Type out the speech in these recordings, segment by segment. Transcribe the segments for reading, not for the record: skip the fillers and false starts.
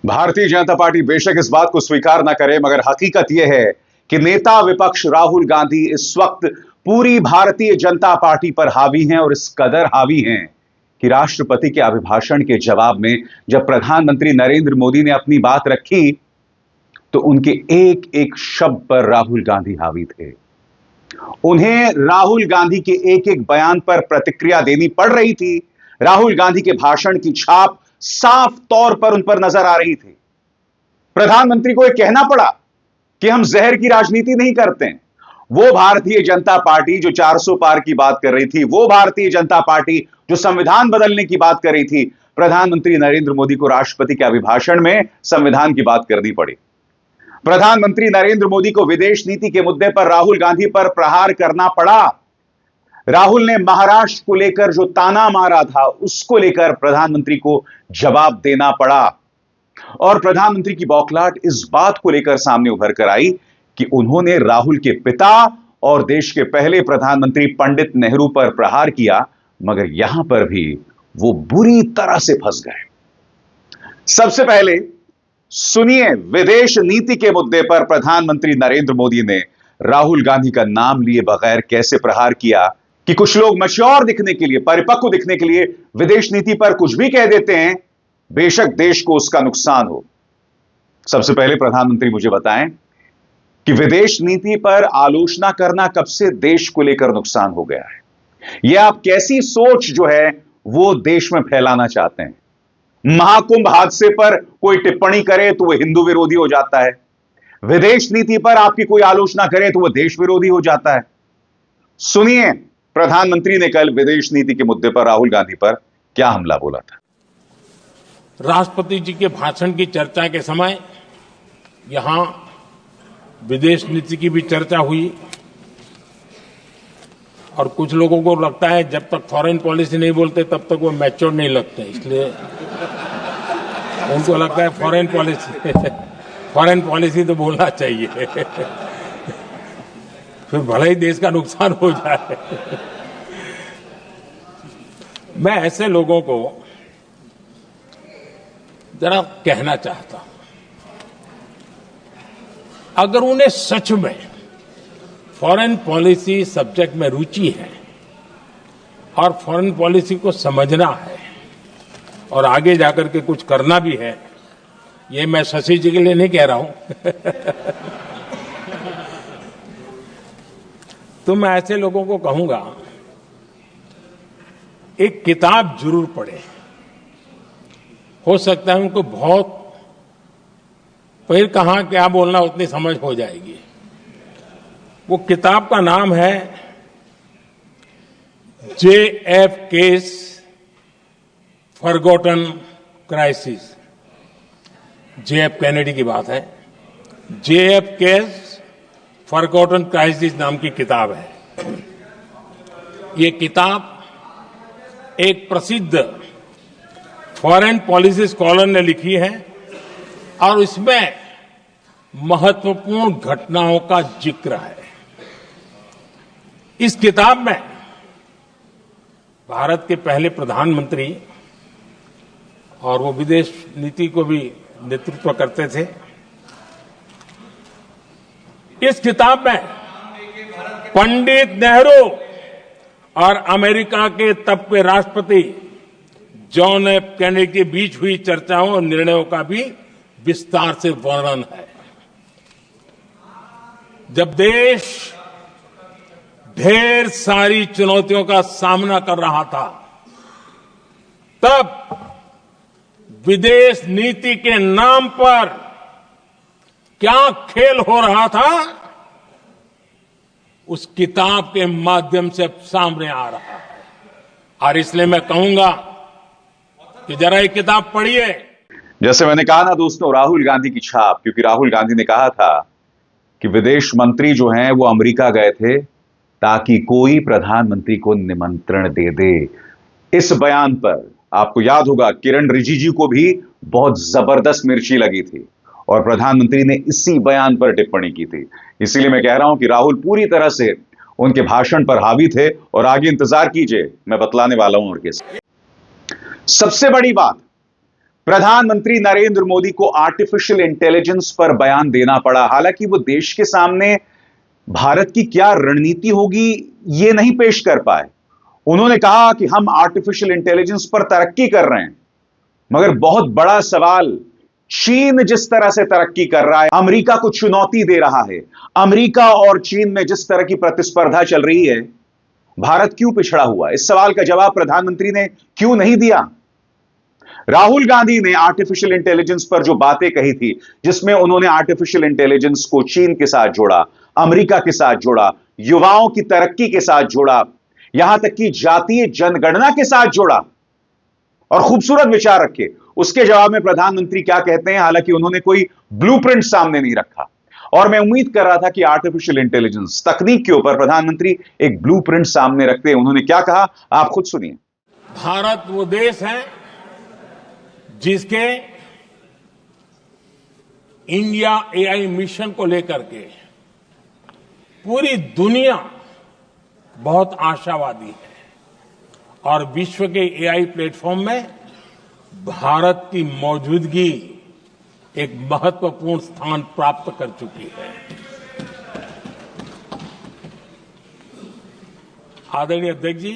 Bharatiya Janata party बेशक इस बात को स्वीकार न करे, मगर हकीकत यह है कि नेता विपक्ष राहुल गांधी इस वक्त पूरी भारतीय जनता पार्टी पर हावी हैं, और इस कदर हावी हैं कि राष्ट्रपति के अभिभाषण के जवाब में जब प्रधानमंत्री नरेंद्र मोदी ने अपनी बात रखी तो उनके एक एक शब्द पर राहुल गांधी हावी थे। उन्हें राहुल गांधी के एक एक बयान पर प्रतिक्रिया देनी पड़ रही थी। राहुल गांधी के भाषण की छाप साफ तौर पर उन पर नजर आ रही थी। प्रधानमंत्री को यह कहना पड़ा कि हम जहर की राजनीति नहीं करते हैं। वो भारतीय जनता पार्टी जो 400 पार की बात कर रही थी, वो भारतीय जनता पार्टी जो संविधान बदलने की बात कर रही थी, प्रधानमंत्री नरेंद्र मोदी को राष्ट्रपति के अभिभाषण में संविधान की बात करनी पड़ी। प्रधानमंत्री नरेंद्र मोदी को विदेश नीति के मुद्दे पर राहुल गांधी पर प्रहार करना पड़ा। राहुल ने महाराष्ट्र को लेकर जो ताना मारा था, उसको लेकर प्रधानमंत्री को जवाब देना पड़ा। और प्रधानमंत्री की बौखलाहट इस बात को लेकर सामने उभर कर आई कि उन्होंने राहुल के पिता और देश के पहले प्रधानमंत्री पंडित नेहरू पर प्रहार किया, मगर यहां पर भी वो बुरी तरह से फंस गए। सबसे पहले सुनिए, विदेश नीति के मुद्दे पर प्रधानमंत्री नरेंद्र मोदी ने राहुल गांधी का नाम लिए बगैर कैसे प्रहार किया कि कुछ लोग मैच्योर दिखने के लिए, परिपक्व दिखने के लिए विदेश नीति पर कुछ भी कह देते हैं, बेशक देश को उसका नुकसान हो। सबसे पहले प्रधानमंत्री मुझे बताएं कि विदेश नीति पर आलोचना करना कब से देश को लेकर नुकसान हो गया है? यह आप कैसी सोच जो है वो देश में फैलाना चाहते हैं? महाकुंभ हादसे पर कोई टिप्पणी करे तो वह हिंदू विरोधी हो जाता है, विदेश नीति पर आपकी कोई आलोचना करे तो वह देश विरोधी हो जाता है। सुनिए, प्रधानमंत्री ने कल विदेश नीति के मुद्दे पर राहुल गांधी पर क्या हमला बोला था। राष्ट्रपति जी के भाषण की चर्चा के समय यहां विदेश नीति की भी चर्चा हुई, और कुछ लोगों को लगता है जब तक फॉरेन पॉलिसी नहीं बोलते तब तक वो मैच्योर नहीं लगते, इसलिए उनको लगता है फॉरेन पॉलिसी तो बोलना चाहिए फिर भले ही देश का नुकसान हो जाए। मैं ऐसे लोगों को जरा कहना चाहता हूं, अगर उन्हें सच में फॉरेन पॉलिसी सब्जेक्ट में रुचि है और फॉरेन पॉलिसी को समझना है और आगे जाकर के कुछ करना भी है, ये मैं शशि जी के लिए नहीं कह रहा हूं तो मैं ऐसे लोगों को कहूंगा, एक किताब जरूर पढ़े। हो सकता है उनको बहुत फिर कहां क्या बोलना उतनी समझ हो जाएगी। वो किताब का नाम है JFK's forgotten crisis. JF Kennedy की बात है। JFK's फॉरगॉटन क्राइसिस नाम की किताब है। ये किताब एक प्रसिद्ध फॉरेन पॉलिसी स्कॉलर ने लिखी है, और इसमें महत्वपूर्ण घटनाओं का जिक्र है। इस किताब में भारत के पहले प्रधानमंत्री, और वो विदेश नीति को भी नेतृत्व करते थे, इस किताब में पंडित नेहरू और अमेरिका के तब के राष्ट्रपति जॉन एफ कैनेडी के बीच हुई चर्चाओं और निर्णयों का भी विस्तार से वर्णन है। जब देश ढेर सारी चुनौतियों का सामना कर रहा था, तब विदेश नीति के नाम पर क्या खेल हो रहा था, उस किताब के माध्यम से सामने आ रहा है। और इसलिए मैं कहूंगा कि जरा ये किताब पढ़िए। जैसे मैंने कहा ना दोस्तों, राहुल गांधी की छाप, क्योंकि राहुल गांधी ने कहा था कि विदेश मंत्री जो हैं वो अमेरिका गए थे ताकि कोई प्रधानमंत्री को निमंत्रण दे दे। इस बयान पर आपको याद होगा किरण रिजिजू को भी बहुत जबरदस्त मिर्ची लगी थी, और प्रधानमंत्री ने इसी बयान पर टिप्पणी की थी। इसीलिए मैं कह रहा हूं कि राहुल पूरी तरह से उनके भाषण पर हावी थे, और आगे इंतजार कीजिए, मैं बतलाने वाला हूं। और कैसे सबसे बड़ी बात, प्रधानमंत्री नरेंद्र मोदी को आर्टिफिशियल इंटेलिजेंस पर बयान देना पड़ा। हालांकि वो देश के सामने भारत की क्या रणनीति होगी यह नहीं पेश कर पाए। उन्होंने कहा कि हम आर्टिफिशियल इंटेलिजेंस पर तरक्की कर रहे हैं, मगर बहुत बड़ा सवाल, चीन जिस तरह से तरक्की कर रहा है, अमेरिका को चुनौती दे रहा है, अमेरिका और चीन में जिस तरह की प्रतिस्पर्धा चल रही है, भारत क्यों पिछड़ा हुआ? इस सवाल का जवाब प्रधानमंत्री ने क्यों नहीं दिया? राहुल गांधी ने आर्टिफिशियल इंटेलिजेंस पर जो बातें कही थी, जिसमें उन्होंने आर्टिफिशियल इंटेलिजेंस को चीन के साथ जोड़ा, अमेरिका के साथ जोड़ा, युवाओं की तरक्की के साथ जोड़ा, यहां तक कि जातीय जनगणना के साथ जोड़ा और खूबसूरत विचार रखे, उसके जवाब में प्रधानमंत्री क्या कहते हैं? हालांकि उन्होंने कोई ब्लूप्रिंट सामने नहीं रखा और मैं उम्मीद कर रहा था कि आर्टिफिशियल इंटेलिजेंस तकनीक के ऊपर प्रधानमंत्री एक ब्लूप्रिंट सामने रखते हैं। उन्होंने क्या कहा, आप खुद सुनिए। भारत वो देश है जिसके इंडिया एआई मिशन को लेकर के पूरी दुनिया बहुत आशावादी है और विश्व के एआई प्लेटफॉर्म में भारत की मौजूदगी एक महत्वपूर्ण स्थान प्राप्त कर चुकी है। आदरणीय अध्यक्ष जी,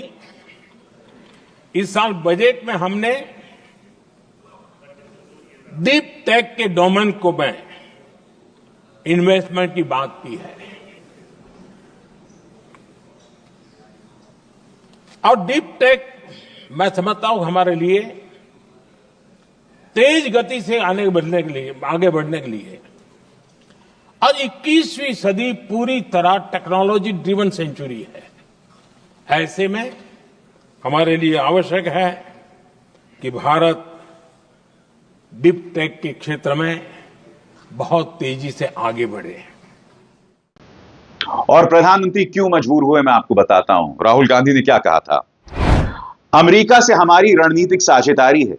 इस साल बजट में हमने डीप टेक के डोमेन को में इन्वेस्टमेंट की बात की है और डीप टेक मैं समझता हूं हमारे लिए तेज गति से आगे बढ़ने के लिए और 21वीं सदी पूरी तरह टेक्नोलॉजी ड्रिवन सेंचुरी है। ऐसे में हमारे लिए आवश्यक है कि भारत डीप टेक के क्षेत्र में बहुत तेजी से आगे बढ़े। और प्रधानमंत्री क्यों मजबूर हुए, मैं आपको बताता हूं। राहुल गांधी ने क्या कहा था? अमेरिका से हमारी रणनीतिक साझेदारी है।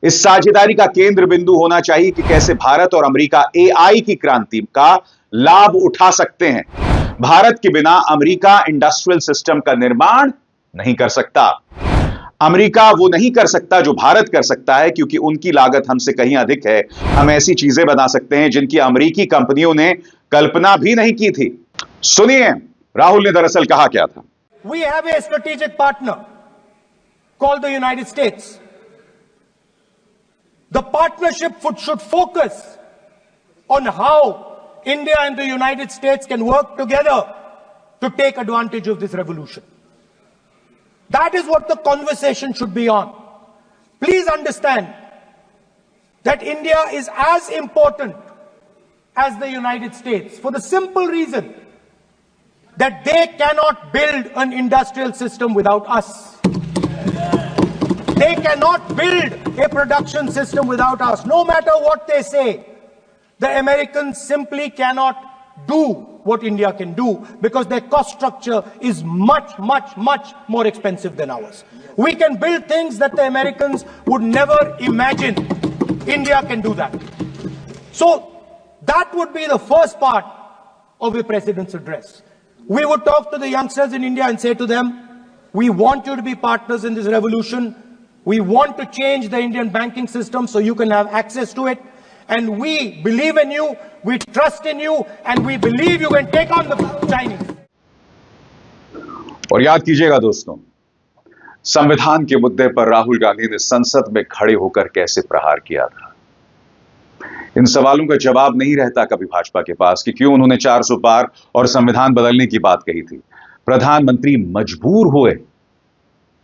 इस साझेदारी का केंद्र बिंदु होना चाहिए कि कैसे भारत और अमेरिका एआई की क्रांति का लाभ उठा सकते हैं। भारत के बिना अमेरिका इंडस्ट्रियल सिस्टम का निर्माण नहीं कर सकता। अमेरिका वो नहीं कर सकता जो भारत कर सकता है, क्योंकि उनकी लागत हमसे कहीं अधिक है। हम ऐसी चीजें बना सकते हैं जिनकी अमेरिकी कंपनियों ने कल्पना भी नहीं की थी। सुनिए राहुल ने दरअसल कहा क्या था। We have a strategic partner called the United States. The partnership should focus on how India and the United States can work together to take advantage of this revolution. That is what the conversation should be on. Please understand that India is as important as the United States for the simple reason that they cannot build an industrial system without us. They cannot build a production system without us. No matter what they say, the Americans simply cannot do what India can do because their cost structure is much, much, much more expensive than ours. We can build things that the Americans would never imagine. India can do that. So that would be the first part of a president's address. We would talk to the youngsters in India and say to them, we want you to be partners in this revolution. We want to change the Indian banking system so you can have access to it. And we believe in you, we trust in you, and we believe you can take on the Chinese. और याद कीजिएगा दोस्तों, संविधान के मुद्दे पर राहुल गांधी ने संसद में खड़े होकर कैसे प्रहार किया था। इन सवालों का जवाब नहीं रहता कभी भाजपा के पास कि क्यों उन्होंने 400 पार और संविधान बदलने की बात कही थी। प्रधानमंत्री मजबूर हुए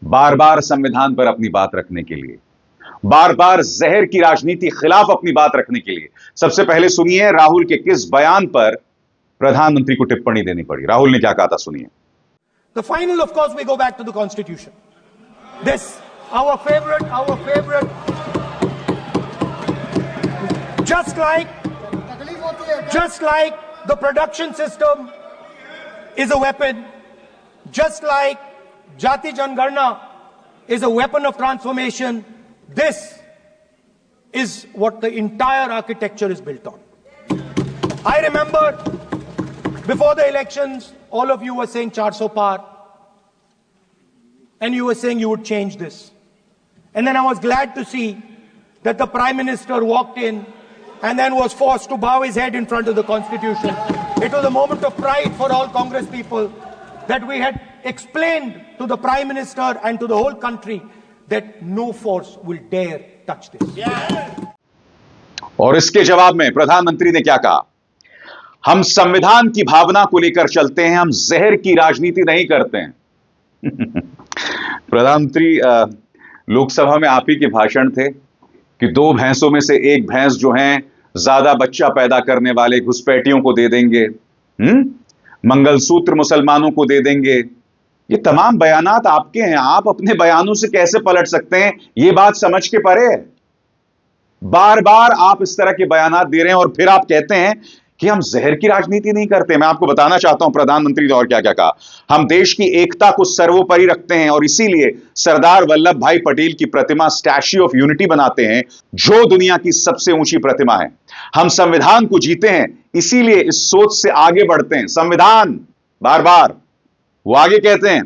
बार बार संविधान पर अपनी बात रखने के लिए, बार बार जहर की राजनीति खिलाफ अपनी बात रखने के लिए। सबसे पहले सुनिए राहुल के किस बयान पर प्रधानमंत्री को टिप्पणी देनी पड़ी। राहुल ने क्या कहा था, सुनिए। The final, of course, we go back to the Constitution. This, our favorite, just like the production system is a weapon, just like Jati Jangarna is a weapon of transformation, this is what the entire architecture is built on. I remember before the elections, all of you were saying 400 par, and you were saying you would change this. And then I was glad to see that the Prime Minister walked in and then was forced to bow his head in front of the Constitution. It was a moment of pride for all Congress people that we had explained to the Prime Minister and to the whole country that no force will dare touch this. और इसके जवाब में प्रधानमंत्री ने क्या कहा? हम संविधान की भावना को लेकर चलते हैं, हम जहर की राजनीति नहीं करते हैं। प्रधानमंत्री लोकसभा में आप ही के भाषण थे कि 2 भैंसों में से एक भैंस जो है ज्यादा बच्चा पैदा करने वाले घुसपैठियों को दे देंगे, मंगलसूत्र मुसलमानों को दे देंगे। ये तमाम बयानात आपके हैं, आप अपने बयानों से कैसे पलट सकते हैं? ये बात समझ के परे है। बार बार आप इस तरह के बयानात दे रहे हैं और फिर आप कहते हैं कि हम जहर की राजनीति नहीं करते। मैं आपको बताना चाहता हूं प्रधानमंत्री ने और क्या क्या कहा। हम देश की एकता को सर्वोपरि रखते हैं और इसीलिए सरदार वल्लभ भाई पटेल की प्रतिमा स्टैच्यू ऑफ यूनिटी बनाते हैं, जो दुनिया की सबसे ऊंची प्रतिमा है। हम संविधान को जीते हैं, इसीलिए इस सोच से आगे बढ़ते हैं। संविधान, बार बार वो आगे कहते हैं,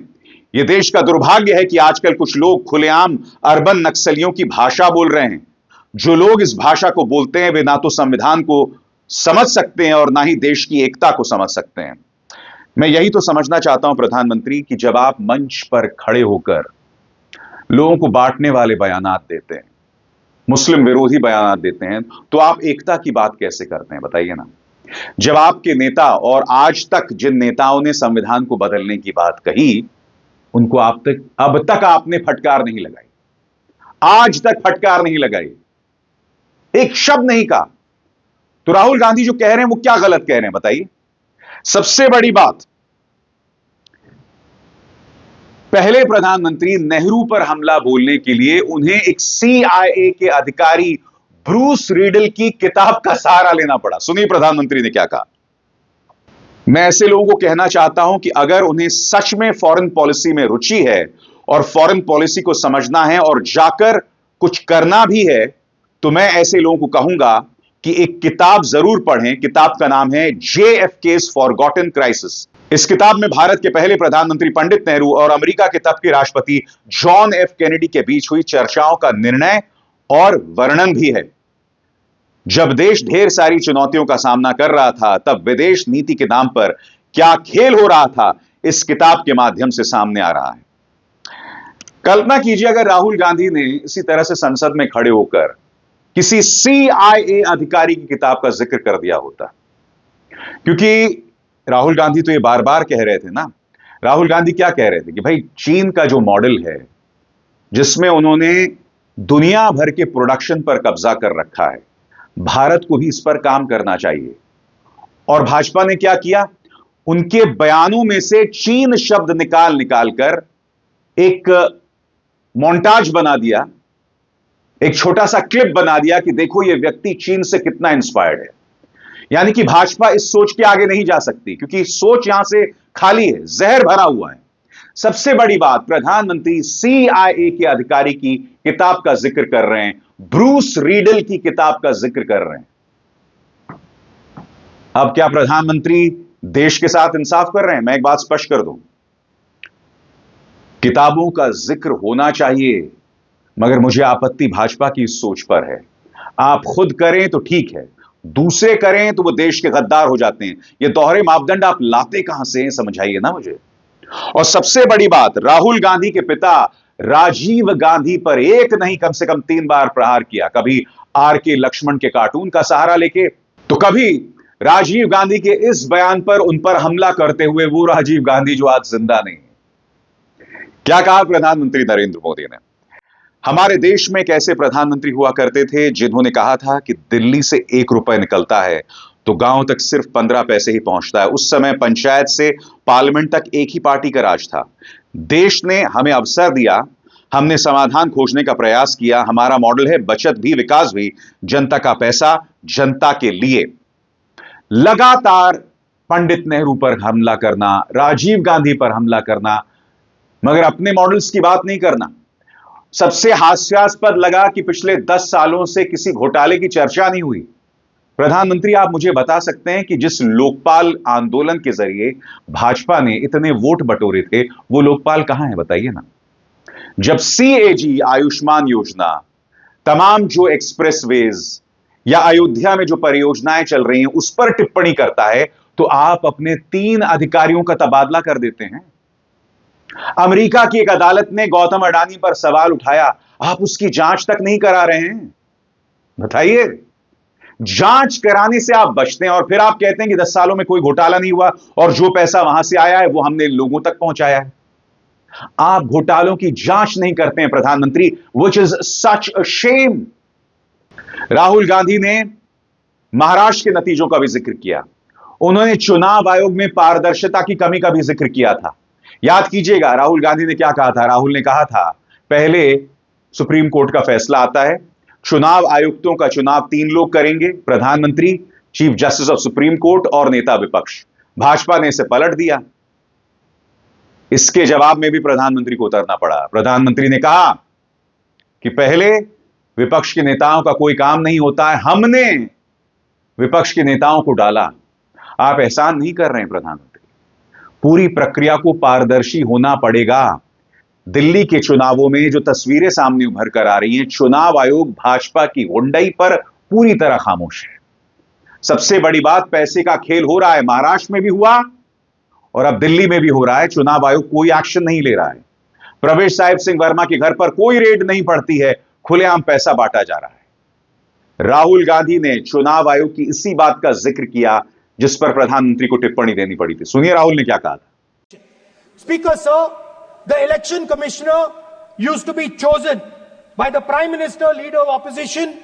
यह देश का दुर्भाग्य है कि आजकल कुछ लोग खुलेआम अर्बन नक्सलियों की भाषा बोल रहे हैं। जो लोग इस भाषा को बोलते हैं वे ना तो संविधान को समझ सकते हैं और ना ही देश की एकता को समझ सकते हैं। मैं यही तो समझना चाहता हूं प्रधानमंत्री कि जब आप मंच पर खड़े होकर लोगों को बांटने वाले बयानात देते हैं, मुस्लिम विरोधी बयानात देते हैं, तो आप एकता की बात कैसे करते हैं बताइए ना। जब आपके नेता और आज तक जिन नेताओं ने संविधान को बदलने की बात कही, उनको अब तक आपने फटकार नहीं लगाई, आज तक फटकार नहीं लगाई, एक शब्द नहीं कहा। तो राहुल गांधी जो कह रहे हैं वो क्या गलत कह रहे हैं बताइए। सबसे बड़ी बात, पहले प्रधानमंत्री नेहरू पर हमला बोलने के लिए उन्हें एक CIA के अधिकारी ब्रूस रीडल की किताब का सहारा लेना पड़ा। सुनिए प्रधानमंत्री ने क्या कहा। मैं ऐसे लोगों को कहना चाहता हूं कि अगर उन्हें सच में फॉरेन पॉलिसी में रुचि है और फॉरेन पॉलिसी को समझना है और जाकर कुछ करना भी है, तो मैं ऐसे लोगों को कहूंगा कि एक किताब जरूर पढ़ें। किताब का नाम है JFK's Forgotten Crisis। इस किताब में भारत के पहले प्रधानमंत्री पंडित नेहरू और अमेरिका के तब के राष्ट्रपति जॉन F कैनेडी के बीच हुई चर्चाओं का निर्णय और वर्णन भी है। जब देश ढेर सारी चुनौतियों का सामना कर रहा था, तब विदेश नीति के नाम पर क्या खेल हो रहा था, इस किताब के माध्यम से सामने आ रहा है। कल्पना कीजिए अगर राहुल गांधी ने इसी तरह से संसद में खड़े होकर किसी CIA अधिकारी की किताब का जिक्र कर दिया होता। क्योंकि राहुल गांधी तो ये बार बार कह रहे थे ना, राहुल गांधी क्या कह रहे थे कि भाई चीन का जो मॉडल है, जिसमें उन्होंने दुनिया भर के प्रोडक्शन पर कब्जा कर रखा है, भारत को भी इस पर काम करना चाहिए। और भाजपा ने क्या किया, उनके बयानों में से चीन शब्द निकाल निकाल कर एक मोन्टाज बना दिया, एक छोटा सा क्लिप बना दिया कि देखो ये व्यक्ति चीन से कितना इंस्पायर्ड है। यानी कि भाजपा इस सोच के आगे नहीं जा सकती, क्योंकि सोच यहां से खाली है, जहर भरा हुआ है। सबसे बड़ी बात, प्रधानमंत्री CIA के अधिकारी की किताब का जिक्र कर रहे हैं, ब्रूस रीडल की किताब का जिक्र कर रहे हैं। अब क्या प्रधानमंत्री देश के साथ इंसाफ कर रहे हैं? मैं एक बात स्पष्ट कर दूं, किताबों का जिक्र होना चाहिए, मगर मुझे आपत्ति भाजपा की इस सोच पर है। आप खुद करें तो ठीक है, दूसरे करें तो वो देश के गद्दार हो जाते हैं। ये दोहरे मापदंड आप लाते कहां से हैं, समझाइए ना मुझे। और सबसे बड़ी बात, राहुल गांधी के पिता राजीव गांधी पर एक नहीं कम से कम 3 बार प्रहार किया। कभी RK लक्ष्मण के कार्टून का सहारा लेके, तो कभी राजीव गांधी के इस बयान पर उन पर हमला करते हुए वो राजीव गांधी जो आज जिंदा नहीं है। क्या कहा प्रधानमंत्री नरेंद्र मोदी ने? हमारे देश में एक ऐसे प्रधानमंत्री हुआ करते थे जिन्होंने कहा था कि दिल्ली से 1 रुपए निकलता है तो गांव तक सिर्फ 15 पैसे ही पहुंचता है। उस समय पंचायत से पार्लियामेंट तक एक ही पार्टी का राज था। देश ने हमें अवसर दिया, हमने समाधान खोजने का प्रयास किया। हमारा मॉडल है बचत भी विकास भी, जनता का पैसा जनता के लिए। लगातार पंडित नेहरू पर हमला करना, राजीव गांधी पर हमला करना, मगर अपने मॉडल्स की बात नहीं करना। सबसे हास्यास्पद लगा कि पिछले 10 सालों से किसी घोटाले की चर्चा नहीं हुई। प्रधानमंत्री, आप मुझे बता सकते हैं कि जिस लोकपाल आंदोलन के जरिए भाजपा ने इतने वोट बटोरे थे, वो लोकपाल कहां है बताइए ना। जब CAG आयुष्मान योजना तमाम जो एक्सप्रेसवेज या अयोध्या में जो परियोजनाएं चल रही हैं उस पर टिप्पणी करता है, तो आप अपने 3 अधिकारियों का तबादला कर देते हैं। अमेरिका की एक अदालत ने गौतम अडानी पर सवाल उठाया, आप उसकी जांच तक नहीं करा रहे हैं। बताइए, जांच कराने से आप बचते हैं और फिर आप कहते हैं कि 10 सालों में कोई घोटाला नहीं हुआ और जो पैसा वहां से आया है वो हमने लोगों तक पहुंचाया है। आप घोटालों की जांच नहीं करते हैं प्रधानमंत्री, which is such a shame. Rahul Gandhi ने महाराष्ट्र के नतीजों का भी जिक्र किया। उन्होंने चुनाव आयोग में पारदर्शिता की कमी का भी जिक्र किया था। याद कीजिएगा राहुल गांधी ने क्या कहा था। राहुल ने कहा था, पहले सुप्रीम कोर्ट का फैसला आता है, चुनाव आयुक्तों का चुनाव 3 लोग करेंगे, प्रधानमंत्री, chief justice of supreme court और नेता विपक्ष। भाजपा ने इसे पलट दिया। इसके जवाब में भी प्रधानमंत्री को उतरना पड़ा। प्रधानमंत्री ने कहा कि पहले विपक्ष के नेताओं का कोई काम नहीं होता है, हमने विपक्ष के नेताओं को डाला। आप एहसान नहीं कर रहे हैं प्रधानमंत्री, पूरी प्रक्रिया को पारदर्शी होना पड़ेगा। दिल्ली के चुनावों में जो तस्वीरें सामने उभर कर आ रही हैं, चुनाव आयोग भाजपा की गुंडाई पर पूरी तरह खामोश है। सबसे बड़ी बात, पैसे का खेल हो रहा है, महाराष्ट्र में भी हुआ और अब दिल्ली में भी हो रहा है। चुनाव आयोग कोई एक्शन नहीं ले रहा है। प्रवेश साहिब सिंह वर्मा के घर पर कोई रेड नहीं पड़ती है, खुलेआम पैसा बांटा जा रहा है। राहुल गांधी ने चुनाव आयोग की इसी बात का जिक्र किया जिस पर प्रधानमंत्री को टिप्पणी देनी पड़ी थी। सुनिए राहुल ने क्या कहा था। Speaker, sir, the election commissioner used to be chosen by the Prime Minister, Leader of Opposition,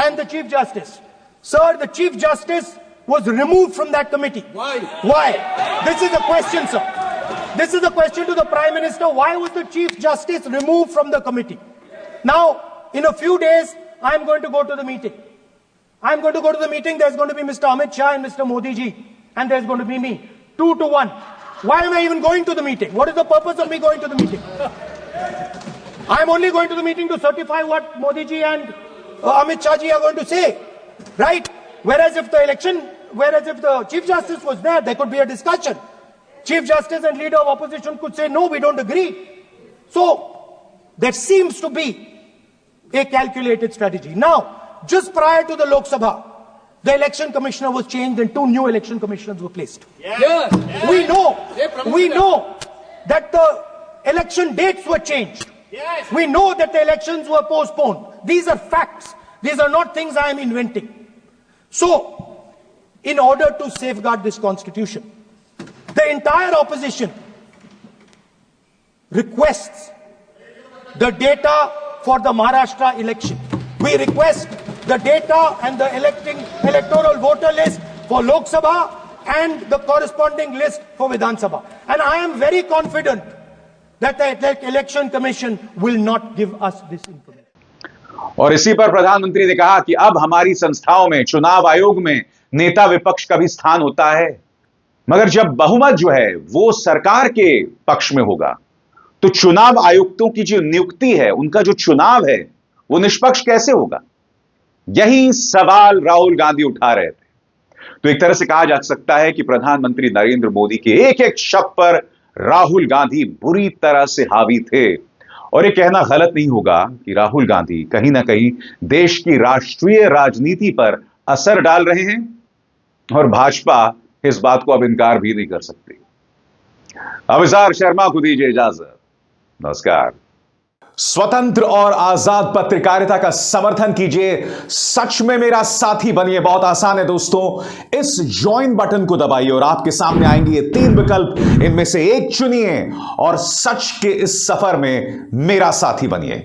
and the Chief Justice. Sir, the Chief Justice was removed from that committee. Why? Why? This is a question, sir. This is a question to the Prime Minister. Why was the Chief Justice removed from the committee? Now, in a few days, I'm going to go to the meeting. I'm going to go to the meeting. There's going to be Mr. Amit Shah and Mr. Modi ji, and there's going to be me. 2-1. Why am I even going to the meeting? What is the purpose of me going to the meeting? I'm only going to the meeting to certify what Modi ji and Amit Shah ji are going to say, right? Whereas if the Chief Justice was there, there could be a discussion. Chief Justice and Leader of Opposition could say, no, we don't agree. So, there seems to be a calculated strategy. Now, just prior to the Lok Sabha, the election commissioner was changed and 2 new election commissioners were placed. Yes. We know that the election dates were changed. Yes. We know that the elections were postponed. These are facts. These are not things I am inventing. So, in order to safeguard this constitution, the entire opposition requests the data for the Maharashtra election. We request the data and the electoral voter list for Lok Sabha and the corresponding list for Vidhan Sabha. And I am very confident that the election commission will not give us this information. और इसी पर प्रधानमंत्री ने कहा कि अब हमारी संस्थाओं में, चुनाव आयोग में नेता विपक्ष का भी स्थान होता है, मगर जब बहुमत जो है वो सरकार के पक्ष में होगा तो चुनाव आयुक्तों की जो नियुक्ति है, उनका जो चुनाव है, वो निष्पक्ष कैसे होगा? यही सवाल राहुल गांधी उठा रहे थे। तो एक तरह से कहा जा सकता है कि प्रधानमंत्री नरेंद्र मोदी के एक एक शब्द पर राहुल गांधी बुरी तरह से हावी थे। और यह कहना गलत नहीं होगा कि राहुल गांधी कहीं ना कहीं देश की राष्ट्रीय राजनीति पर असर डाल रहे हैं और भाजपा इस बात को अब इनकार भी नहीं कर सकती। अविजार शर्मा को दीजिए इजाजत। नमस्कार। स्वतंत्र और आजाद पत्रकारिता का समर्थन कीजिए, सच में मेरा साथी बनिए। बहुत आसान है दोस्तों, इस ज्वाइन बटन को दबाइए और आपके सामने आएंगे ये 3 विकल्प, इनमें से एक चुनिए और सच के इस सफर में मेरा साथी बनिए।